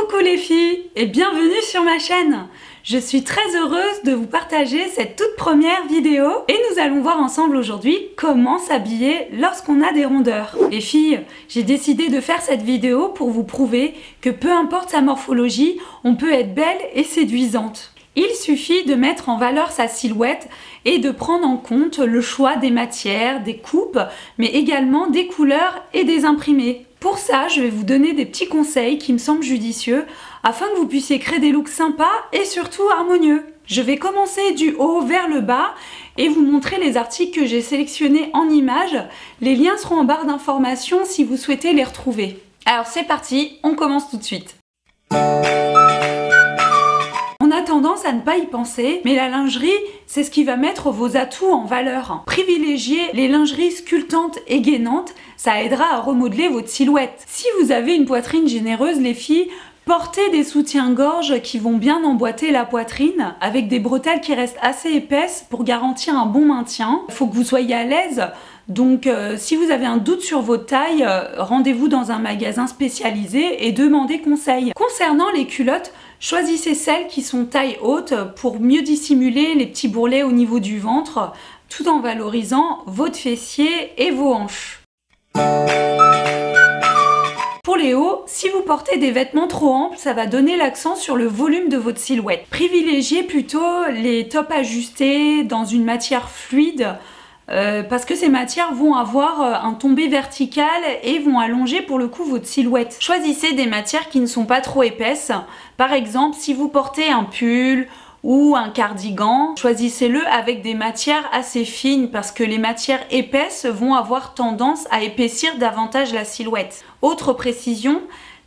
Coucou les filles et bienvenue sur ma chaîne. Je suis très heureuse de vous partager cette toute première vidéo et nous allons voir ensemble aujourd'hui comment s'habiller lorsqu'on a des rondeurs. Les filles, j'ai décidé de faire cette vidéo pour vous prouver que peu importe sa morphologie, on peut être belle et séduisante. Il suffit de mettre en valeur sa silhouette et de prendre en compte le choix des matières, des coupes, mais également des couleurs et des imprimés. Pour ça, je vais vous donner des petits conseils qui me semblent judicieux afin que vous puissiez créer des looks sympas et surtout harmonieux. Je vais commencer du haut vers le bas et vous montrer les articles que j'ai sélectionnés en images. Les liens seront en barre d'informations si vous souhaitez les retrouver. Alors c'est parti, on commence tout de suite. On a tendance à ne pas y penser, mais la lingerie, c'est ce qui va mettre vos atouts en valeur. Privilégiez les lingeries sculptantes et gainantes, ça aidera à remodeler votre silhouette. Si vous avez une poitrine généreuse, les filles, portez des soutiens-gorge qui vont bien emboîter la poitrine, avec des bretelles qui restent assez épaisses pour garantir un bon maintien. Il faut que vous soyez à l'aise. Donc si vous avez un doute sur votre taille, rendez-vous dans un magasin spécialisé et demandez conseil. Concernant les culottes, choisissez celles qui sont taille haute pour mieux dissimuler les petits bourrelets au niveau du ventre, tout en valorisant votre fessier et vos hanches. Pour les hauts, si vous portez des vêtements trop amples, ça va donner l'accent sur le volume de votre silhouette. Privilégiez plutôt les tops ajustés dans une matière fluide, parce que ces matières vont avoir un tombé vertical et vont allonger pour le coup votre silhouette. Choisissez des matières qui ne sont pas trop épaisses. Par exemple, si vous portez un pull ou un cardigan, choisissez-le avec des matières assez fines parce que les matières épaisses vont avoir tendance à épaissir davantage la silhouette. Autre précision,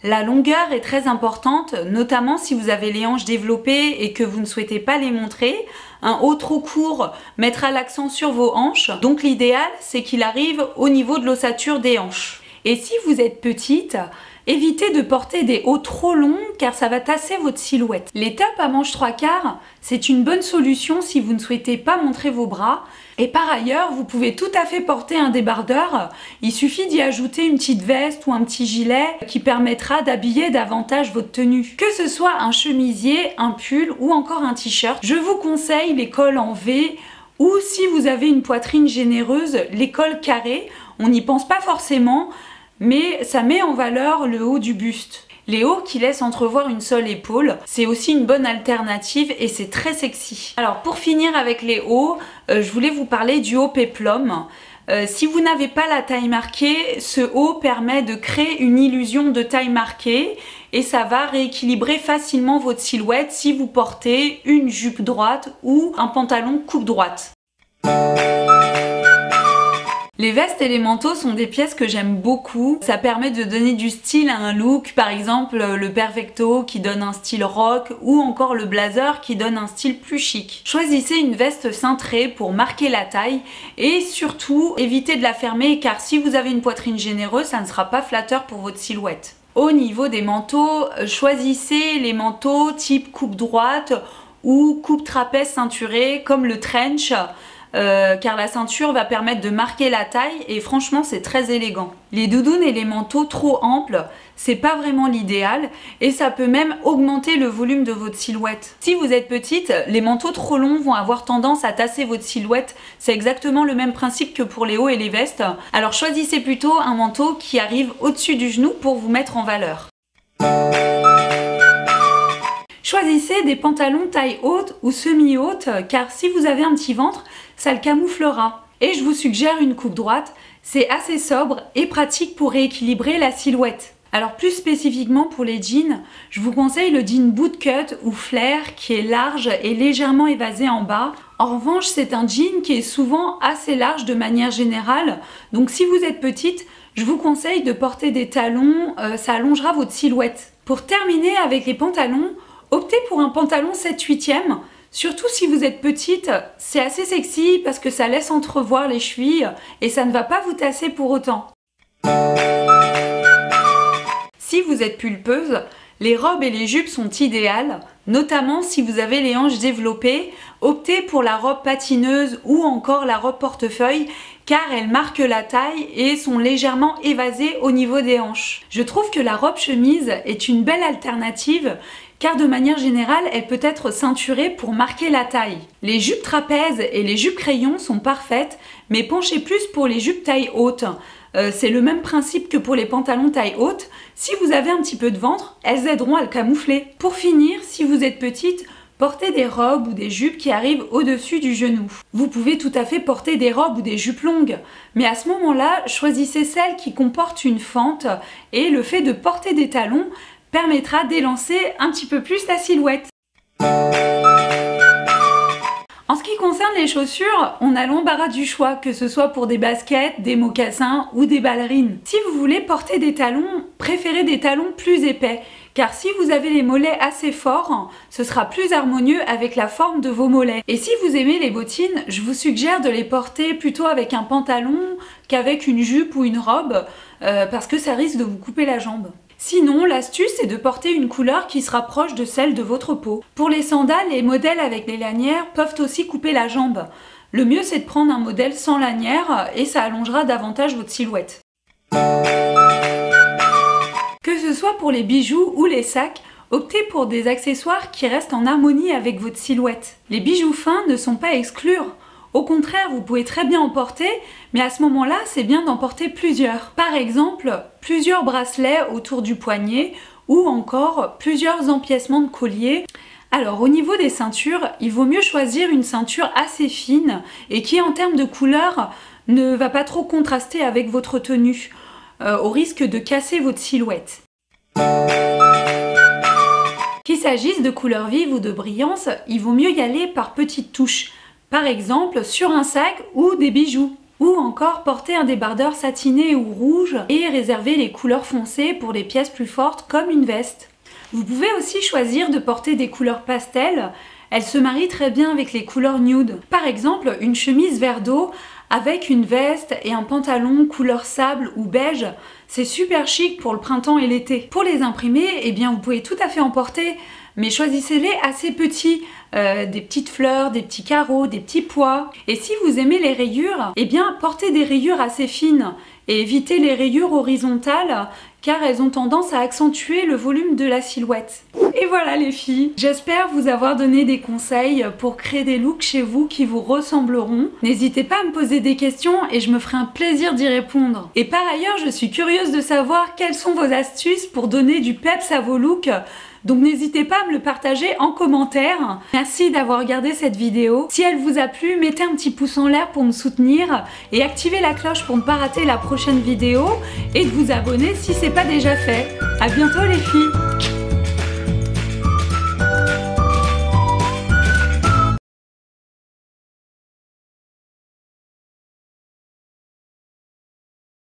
la longueur est très importante, notamment si vous avez les hanches développées et que vous ne souhaitez pas les montrer. Un haut trop court mettra l'accent sur vos hanches, donc l'idéal c'est qu'il arrive au niveau de l'ossature des hanches. Et si vous êtes petite, évitez de porter des hauts trop longs car ça va tasser votre silhouette. Les tops à manches 3/4, c'est une bonne solution si vous ne souhaitez pas montrer vos bras. Et par ailleurs, vous pouvez tout à fait porter un débardeur. Il suffit d'y ajouter une petite veste ou un petit gilet qui permettra d'habiller davantage votre tenue. Que ce soit un chemisier, un pull ou encore un t-shirt, je vous conseille les cols en V ou si vous avez une poitrine généreuse, les cols carrés. On n'y pense pas forcément, mais ça met en valeur le haut du buste. Les hauts qui laissent entrevoir une seule épaule, c'est aussi une bonne alternative et c'est très sexy. Alors pour finir avec les hauts, je voulais vous parler du haut péplum. Si vous n'avez pas la taille marquée, ce haut permet de créer une illusion de taille marquée et ça va rééquilibrer facilement votre silhouette si vous portez une jupe droite ou un pantalon coupe droite. Les vestes et les manteaux sont des pièces que j'aime beaucoup. Ça permet de donner du style à un look, par exemple le perfecto qui donne un style rock ou encore le blazer qui donne un style plus chic. Choisissez une veste cintrée pour marquer la taille et surtout évitez de la fermer car si vous avez une poitrine généreuse, ça ne sera pas flatteur pour votre silhouette. Au niveau des manteaux, choisissez les manteaux type coupe droite ou coupe trapèze ceinturée comme le trench. Car la ceinture va permettre de marquer la taille et franchement c'est très élégant. Les doudounes et les manteaux trop amples, c'est pas vraiment l'idéal et ça peut même augmenter le volume de votre silhouette. Si vous êtes petite, les manteaux trop longs vont avoir tendance à tasser votre silhouette. C'est exactement le même principe que pour les hauts et les vestes. Alors choisissez plutôt un manteau qui arrive au-dessus du genou pour vous mettre en valeur. Choisissez des pantalons taille haute ou semi-haute car si vous avez un petit ventre, ça le camouflera. Et je vous suggère une coupe droite, c'est assez sobre et pratique pour rééquilibrer la silhouette. Alors plus spécifiquement pour les jeans, je vous conseille le jean bootcut ou flare qui est large et légèrement évasé en bas. En revanche, c'est un jean qui est souvent assez large de manière générale, donc si vous êtes petite, je vous conseille de porter des talons, ça allongera votre silhouette. Pour terminer avec les pantalons, optez pour un pantalon 7/8e, surtout si vous êtes petite, c'est assez sexy parce que ça laisse entrevoir les chevilles et ça ne va pas vous tasser pour autant. Si vous êtes pulpeuse, les robes et les jupes sont idéales, notamment si vous avez les hanches développées, optez pour la robe patineuse ou encore la robe portefeuille car elles marquent la taille et sont légèrement évasées au niveau des hanches. Je trouve que la robe chemise est une belle alternative car de manière générale, elle peut être ceinturée pour marquer la taille. Les jupes trapèzes et les jupes crayons sont parfaites, mais penchez plus pour les jupes taille haute. C'est le même principe que pour les pantalons taille haute. Si vous avez un petit peu de ventre, elles aideront à le camoufler. Pour finir, si vous êtes petite, portez des robes ou des jupes qui arrivent au-dessus du genou. Vous pouvez tout à fait porter des robes ou des jupes longues, mais à ce moment-là, choisissez celles qui comportent une fente et le fait de porter des talons permettra d'élancer un petit peu plus la silhouette. En ce qui concerne les chaussures, on a l'embarras du choix, que ce soit pour des baskets, des mocassins ou des ballerines. Si vous voulez porter des talons, préférez des talons plus épais, car si vous avez les mollets assez forts, ce sera plus harmonieux avec la forme de vos mollets. Et si vous aimez les bottines, je vous suggère de les porter plutôt avec un pantalon qu'avec une jupe ou une robe, parce que ça risque de vous couper la jambe. Sinon, l'astuce est de porter une couleur qui se rapproche de celle de votre peau. Pour les sandales, les modèles avec les lanières peuvent aussi couper la jambe. Le mieux, c'est de prendre un modèle sans lanière et ça allongera davantage votre silhouette. Que ce soit pour les bijoux ou les sacs, optez pour des accessoires qui restent en harmonie avec votre silhouette. Les bijoux fins ne sont pas à exclure. Au contraire, vous pouvez très bien en porter, mais à ce moment-là, c'est bien d'en porter plusieurs. Par exemple, plusieurs bracelets autour du poignet ou encore plusieurs empiècements de collier. Alors au niveau des ceintures, il vaut mieux choisir une ceinture assez fine et qui en termes de couleur ne va pas trop contraster avec votre tenue, au risque de casser votre silhouette. Qu'il s'agisse de couleurs vives ou de brillance, il vaut mieux y aller par petites touches. Par exemple sur un sac ou des bijoux. Ou encore porter un débardeur satiné ou rouge et réserver les couleurs foncées pour les pièces plus fortes comme une veste. Vous pouvez aussi choisir de porter des couleurs pastel, elles se marient très bien avec les couleurs nude. Par exemple une chemise vert d'eau avec une veste et un pantalon couleur sable ou beige, c'est super chic pour le printemps et l'été. Pour les imprimer, eh bien vous pouvez tout à fait en porter, mais choisissez-les assez petits, des petites fleurs, des petits carreaux, des petits pois. Et si vous aimez les rayures, eh bien portez des rayures assez fines et évitez les rayures horizontales car elles ont tendance à accentuer le volume de la silhouette. Et voilà les filles, j'espère vous avoir donné des conseils pour créer des looks chez vous qui vous ressembleront. N'hésitez pas à me poser des questions et je me ferai un plaisir d'y répondre. Et par ailleurs, je suis curieuse de savoir quelles sont vos astuces pour donner du peps à vos looks. Donc n'hésitez pas à me le partager en commentaire. Merci d'avoir regardé cette vidéo. Si elle vous a plu, mettez un petit pouce en l'air pour me soutenir et activez la cloche pour ne pas rater la prochaine vidéo et de vous abonner si c'est pas déjà fait. À bientôt les filles.